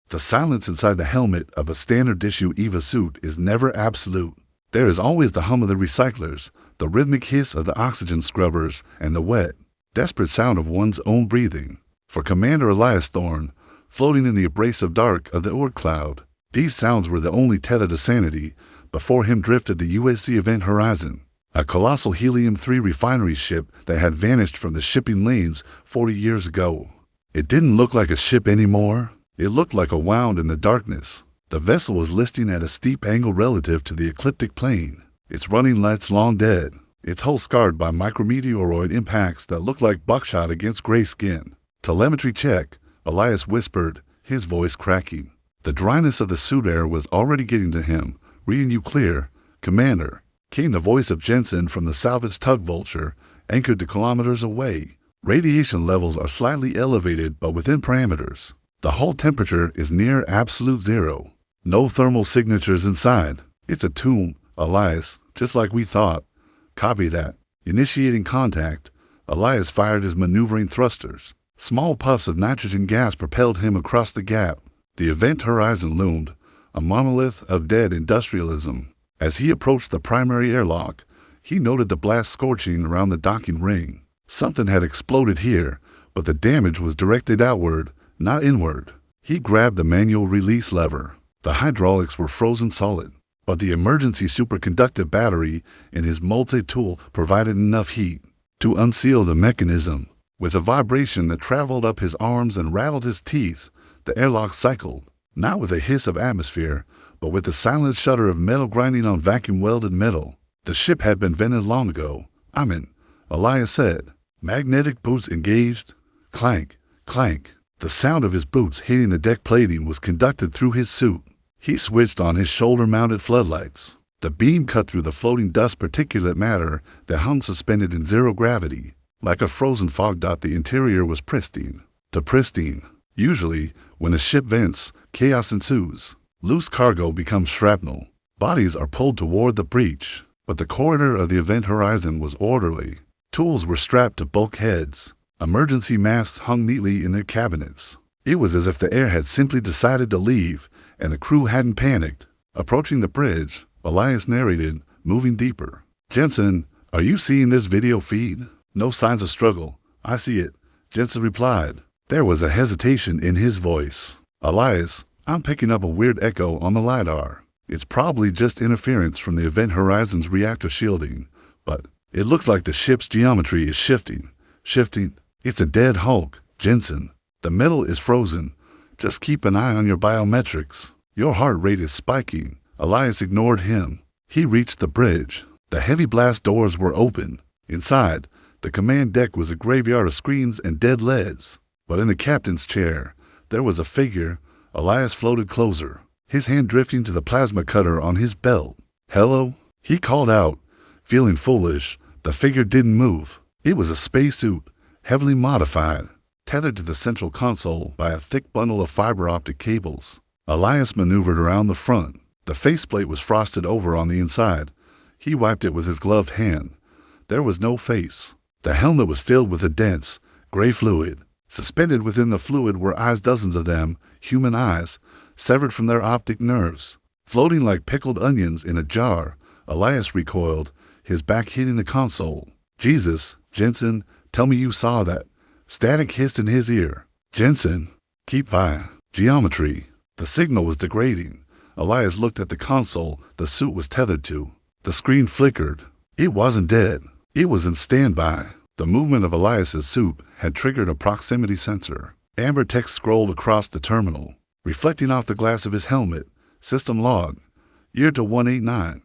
The silence inside the helmet of a standard issue EVA suit is never absolute. There is always the hum of the recyclers, the rhythmic hiss of the oxygen scrubbers, and the wet, desperate sound of one's own breathing. For Commander Elias Thorne, floating in the abrasive dark of the Oort cloud, these sounds were the only tether to sanity. Before him drifted the USC Event Horizon, a colossal helium-3 refinery ship that had vanished from the shipping lanes 40 years ago. It didn't look like a ship anymore. It looked like a wound in the darkness. The vessel was listing at a steep angle relative to the ecliptic plane. Its running lights long dead, its hull scarred by micrometeoroid impacts that looked like buckshot against gray skin. Telemetry check, Elias whispered, his voice cracking. The dryness of the suit air was already getting to him. Reading you clear, Commander, came the voice of Jensen from the salvage tug Vulture, anchored to kilometers away. Radiation levels are slightly elevated but within parameters. The hull temperature is near absolute zero. No thermal signatures inside. It's a tomb, Elias, just like we thought. Copy that. Initiating contact, Elias fired his maneuvering thrusters. Small puffs of nitrogen gas propelled him across the gap. The event horizon loomed, a monolith of dead industrialism. As he approached the primary airlock, he noted the blast scorching around the docking ring. Something had exploded here, but the damage was directed outward, not inward. He grabbed the manual release lever. The hydraulics were frozen solid, but the emergency superconductive battery in his multi-tool provided enough heat to unseal the mechanism. With a vibration that traveled up his arms and rattled his teeth, the airlock cycled, not with a hiss of atmosphere, but with the silent shudder of metal grinding on vacuum-welded metal. The ship had been vented long ago. Elias said. Magnetic boots engaged. Clank, clank. The sound of his boots hitting the deck plating was conducted through his suit. He switched on his shoulder-mounted floodlights. The beam cut through the floating dust particulate matter that hung suspended in zero gravity. Like a frozen fog dot, the interior was pristine. To pristine. Usually, when a ship vents, chaos ensues. Loose cargo becomes shrapnel. Bodies are pulled toward the breach. But the corridor of the event horizon was orderly. Tools were strapped to bulkheads. Emergency masks hung neatly in their cabinets. It was as if the air had simply decided to leave, and the crew hadn't panicked. Approaching the bridge, Elias narrated, moving deeper. Jensen, are you seeing this video feed? No signs of struggle. I see it, Jensen replied. There was a hesitation in his voice. Elias, I'm picking up a weird echo on the LiDAR. It's probably just interference from the event horizon's reactor shielding, but it looks like the ship's geometry is shifting. It's a dead hulk, Jensen. The metal is frozen. Just keep an eye on your biometrics. Your heart rate is spiking. Elias ignored him. He reached the bridge. The heavy blast doors were open. Inside, the command deck was a graveyard of screens and dead leads. But in the captain's chair, there was a figure. Elias floated closer, his hand drifting to the plasma cutter on his belt. Hello? He called out. Feeling foolish, the figure didn't move. It was a spacesuit, heavily modified, tethered to the central console by a thick bundle of fiber optic cables. Elias maneuvered around the front. The faceplate was frosted over on the inside. He wiped it with his gloved hand. There was no face. The helmet was filled with a dense, gray fluid. Suspended within the fluid were eyes, dozens of them, human eyes, severed from their optic nerves. Floating like pickled onions in a jar, Elias recoiled, his back hitting the console. Jesus, Jensen, tell me you saw that. Static hissed in his ear. Jensen, keep by. Geometry. The signal was degrading. Elias looked at the console the suit was tethered to. The screen flickered. It wasn't dead. It was in standby. The movement of Elias's suit had triggered a proximity sensor. Amber text scrolled across the terminal, reflecting off the glass of his helmet. System log. Year to 189.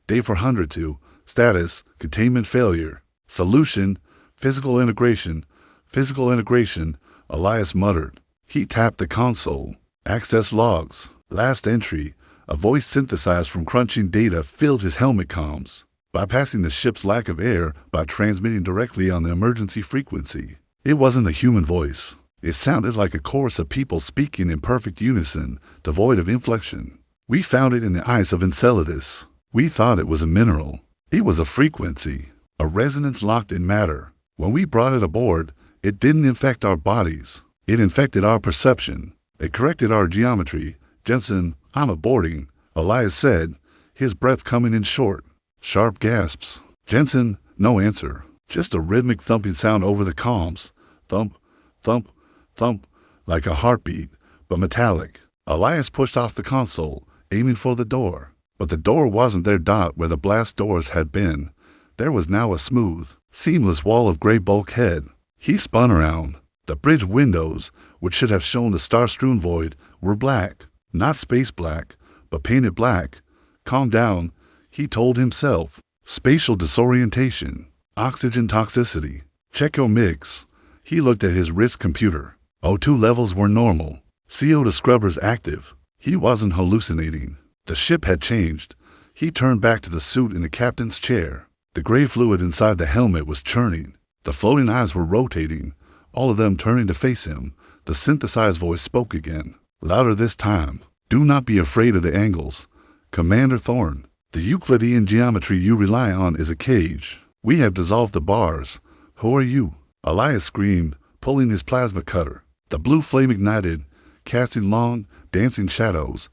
Day 402. Status, containment failure. Solution, physical integration. Physical integration, Elias muttered. He tapped the console. Access logs. Last entry. A voice synthesized from crunching data filled his helmet comms, bypassing the ship's lack of air by transmitting directly on the emergency frequency. It wasn't a human voice. It sounded like a chorus of people speaking in perfect unison, devoid of inflection. We found it in the ice of Enceladus. We thought it was a mineral. It was a frequency, a resonance locked in matter. When we brought it aboard, it didn't infect our bodies. It infected our perception. It corrected our geometry. Jensen, I'm aborting, Elias said, his breath coming in short, sharp gasps. Jensen, no answer. Just a rhythmic thumping sound over the comms. Thump, thump, thump, like a heartbeat, but metallic. Elias pushed off the console, aiming for the door. But the door wasn't there. Where the blast doors had been, there was now a smooth, seamless wall of gray bulkhead. He spun around. The bridge windows, which should have shown the star-strewn void, were black. Not space black, but painted black. Calm down, he told himself. Spatial disorientation. Oxygen toxicity. Check your mix. He looked at his wrist computer. O2 levels were normal. CO2 scrubbers active. He wasn't hallucinating. The ship had changed. He turned back to the suit in the captain's chair. The gray fluid inside the helmet was churning. The floating eyes were rotating, all of them turning to face him. The synthesized voice spoke again, louder this time. Do not be afraid of the angles. Commander Thorne, the Euclidean geometry you rely on is a cage. We have dissolved the bars. Who are you? Elias screamed, pulling his plasma cutter. The blue flame ignited, casting long, dancing shadows.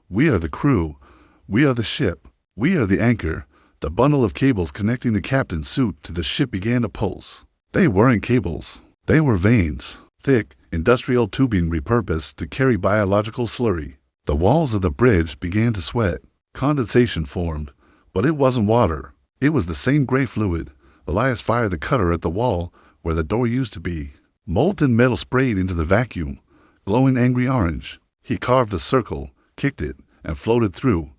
We are the crew. We are the ship. We are the anchor. The bundle of cables connecting the captain's suit to the ship began to pulse. They weren't cables. They were veins. Thick, industrial tubing repurposed to carry biological slurry. The walls of the bridge began to sweat. Condensation formed, but it wasn't water. It was the same gray fluid. Elias fired the cutter at the wall where the door used to be. Molten metal sprayed into the vacuum, glowing angry orange. He carved a circle, kicked it, and floated through.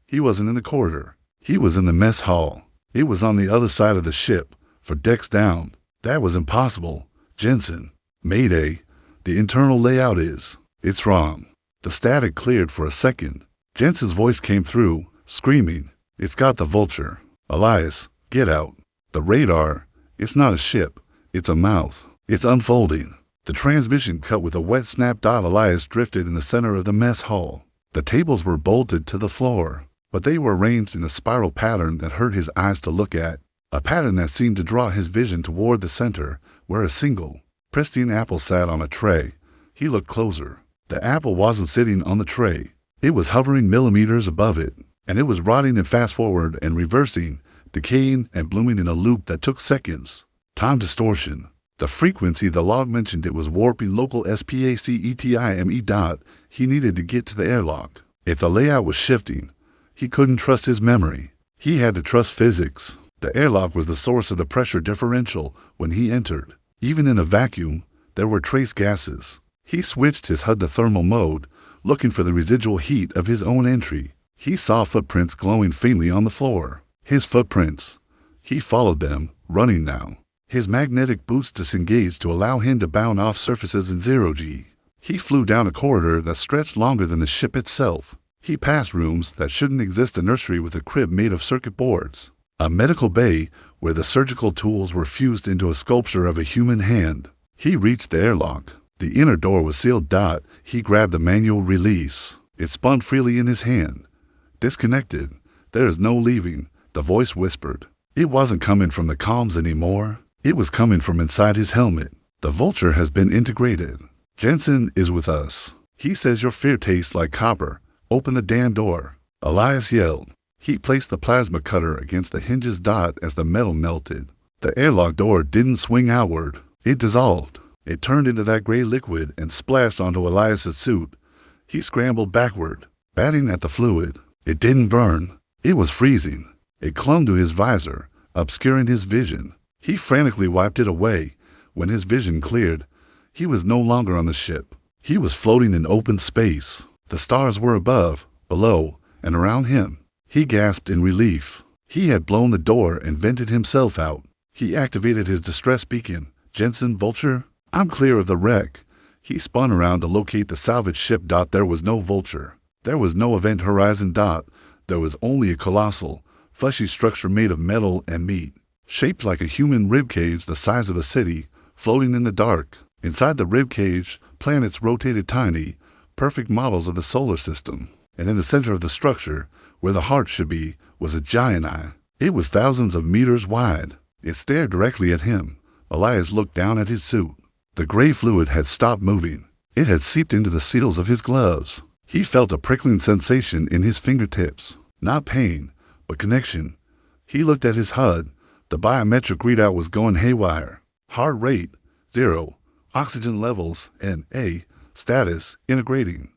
He wasn't in the corridor. He was in the mess hall. It was on the other side of the ship, for decks down. That was impossible. Jensen. Mayday. The internal layout is. It's wrong. The static cleared for a second. Jensen's voice came through, screaming. It's got the vulture. Elias, get out. The radar. It's not a ship. It's a mouth. It's unfolding. The transmission cut with a wet snap. Elias drifted in the center of the mess hall. The tables were bolted to the floor, but they were arranged in a spiral pattern that hurt his eyes to look at. A pattern that seemed to draw his vision toward the center, where a single, pristine apple sat on a tray. He looked closer. The apple wasn't sitting on the tray. It was hovering millimeters above it, and it was rotting in fast-forward and reversing, decaying and blooming in a loop that took seconds. Time distortion. The frequency the log mentioned it was warping local spacetime. He needed to get to the airlock. If the layout was shifting, he couldn't trust his memory. He had to trust physics. The airlock was the source of the pressure differential when he entered. Even in a vacuum, there were trace gases. He switched his HUD to thermal mode, looking for the residual heat of his own entry. He saw footprints glowing faintly on the floor. His footprints. He followed them, running now. His magnetic boots disengaged to allow him to bound off surfaces in zero-G. He flew down a corridor that stretched longer than the ship itself. He passed rooms that shouldn't exist, a nursery with a crib made of circuit boards, a medical bay where the surgical tools were fused into a sculpture of a human hand. He reached the airlock. The inner door was sealed. He grabbed the manual release. It spun freely in his hand. Disconnected. There is no leaving, the voice whispered. It wasn't coming from the comms anymore. It was coming from inside his helmet. The vulture has been integrated. Jensen is with us. He says your fear tastes like copper. Open the damn door. Elias yelled. He placed the plasma cutter against the hinges. As the metal melted, the airlock door didn't swing outward. It dissolved. It turned into that gray liquid and splashed onto Elias's suit. He scrambled backward, batting at the fluid. It didn't burn. It was freezing. It clung to his visor, obscuring his vision. He frantically wiped it away. When his vision cleared, he was no longer on the ship. He was floating in open space. The stars were above, below, and around him. He gasped in relief. He had blown the door and vented himself out. He activated his distress beacon. Jensen, Vulture, I'm clear of the wreck. He spun around to locate the salvage ship. There was no Vulture. There was no event horizon. There was only a colossal, fleshy structure made of metal and meat, shaped like a human ribcage the size of a city, floating in the dark. Inside the ribcage, planets rotated tiny, perfect models of the solar system. And in the center of the structure, where the heart should be, was a giant eye. It was thousands of meters wide. It stared directly at him. Elias looked down at his suit. The gray fluid had stopped moving. It had seeped into the seals of his gloves. He felt a prickling sensation in his fingertips. Not pain, but connection. He looked at his HUD. The biometric readout was going haywire. Heart rate, 0. Oxygen levels, NA. Status, integrating.